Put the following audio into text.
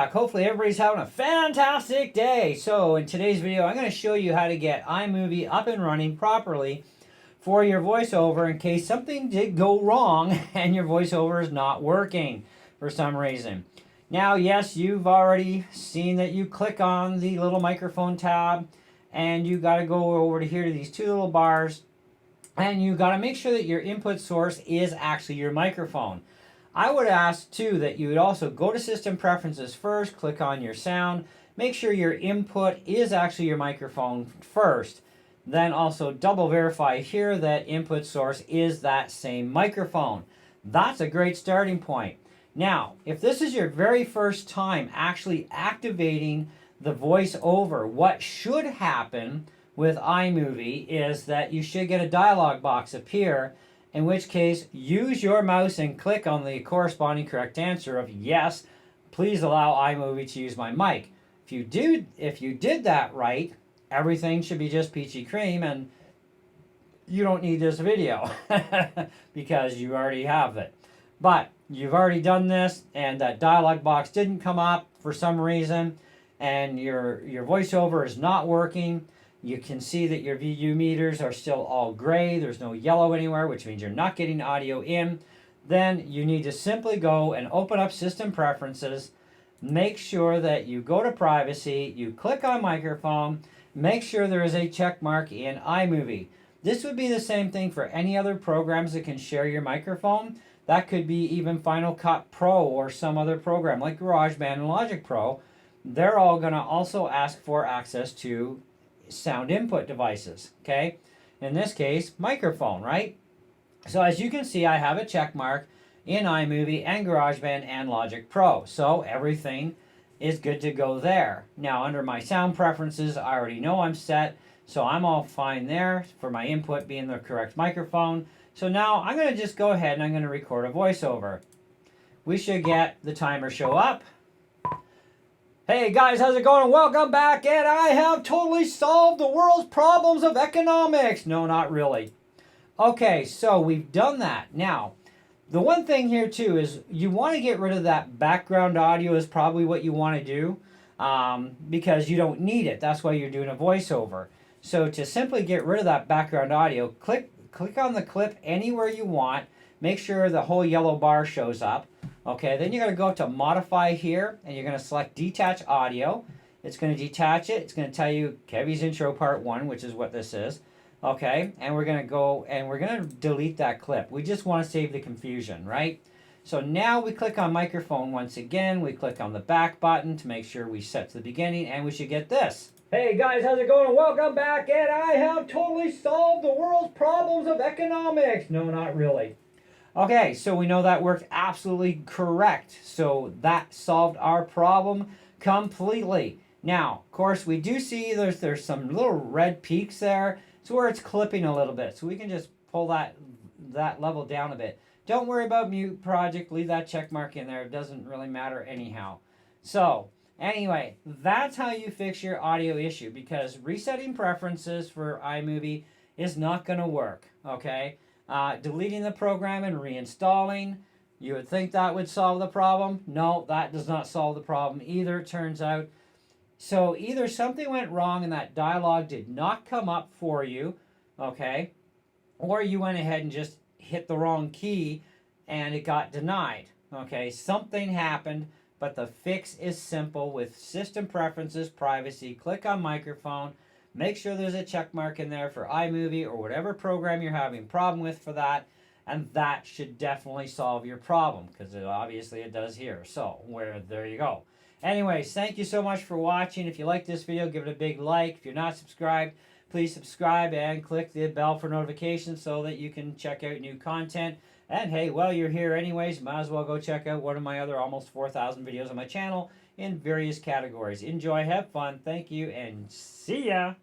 back. Hopefully everybody's having a fantastic day. So in today's video, I'm going to show you how to get iMovie up and running properly for your voiceover in case something did go wrong and your voiceover is not working for some reason. Now, yes, you've already seen that you click on the little microphone tab and you got to go over to here to these two little bars and you got to make sure that your input source is actually your microphone. I would ask too that you would also go to System Preferences first, click on your sound, make sure your input is actually your microphone first. Then also double verify here that input source is that same microphone. That's a great starting point. Now, if this is your very first time actually activating the voiceover, what should happen with iMovie is that you should get a dialog box appear, in which case use your mouse and click on the corresponding correct answer of yes, please allow iMovie to use my mic. If you did that right, everything should be just peachy cream and you don't need this video because you already have it. But you've already done this and that dialog box didn't come up for some reason and your voiceover is not working. You can see that your VU meters are still all gray. There's no yellow anywhere, which means you're not getting audio in. Then you need to simply go and open up System Preferences. Make sure that you go to Privacy. You click on Microphone. Make sure there is a check mark in iMovie. This would be the same thing for any other programs that can share your microphone. That could be even Final Cut Pro or some other program like GarageBand and Logic Pro. They're all going to also ask for access to sound input devices, okay? In this case, microphone, right? So as you can see, I have a check mark in iMovie and GarageBand and Logic Pro. So everything is good to go there. Now under my sound preferences, I already know I'm set. So I'm all fine there for my input being the correct microphone. So now I'm going to just go ahead and I'm going to record a voiceover. We should get the timer show up. Hey guys, how's it going? Welcome back, and I have totally solved the world's problems of economics. No, not really. Okay, so we've done that. Now, the one thing here too is you want to get rid of that background audio is probably what you want to do because you don't need it. That's why you're doing a voiceover. So to simply get rid of that background audio, click on the clip anywhere you want. Make sure the whole yellow bar shows up. Okay, then you're going to go to Modify here, and you're going to select Detach Audio. It's going to detach it. It's going to tell you Kevy's Intro Part 1, which is what this is. Okay, and we're going to go and we're going to delete that clip. We just want to save the confusion, right? So now we click on Microphone once again. We click on the back button to make sure we set to the beginning, and we should get this. Hey guys, how's it going? Welcome back, and I have totally solved the world's problems of economics. No, not really. Okay, so we know that worked absolutely correct. So that solved our problem completely. Now, of course, we do see there's some little red peaks there. It's where it's clipping a little bit. So we can just pull that level down a bit. Don't worry about mute project. Leave that check mark in there. It doesn't really matter anyhow. So anyway, that's how you fix your audio issue because resetting preferences for iMovie is not going to work, okay? Deleting the program and reinstalling, you would think that would solve the problem. No, that does not solve the problem either, it turns out. So either something went wrong and that dialog did not come up for you, okay, or you went ahead and just hit the wrong key and it got denied, okay. Something happened, but the fix is simple with System Preferences, Privacy, click on Microphone. Make sure there's a check mark in there for iMovie or whatever program you're having a problem with for that. And that should definitely solve your problem because obviously it does here. So there you go. Anyways, thank you so much for watching. If you like this video, give it a big like. If you're not subscribed, please subscribe and click the bell for notifications so that you can check out new content. And hey, while you're here anyways, might as well go check out one of my other almost 4,000 videos on my channel in various categories. Enjoy, have fun, thank you, and see ya!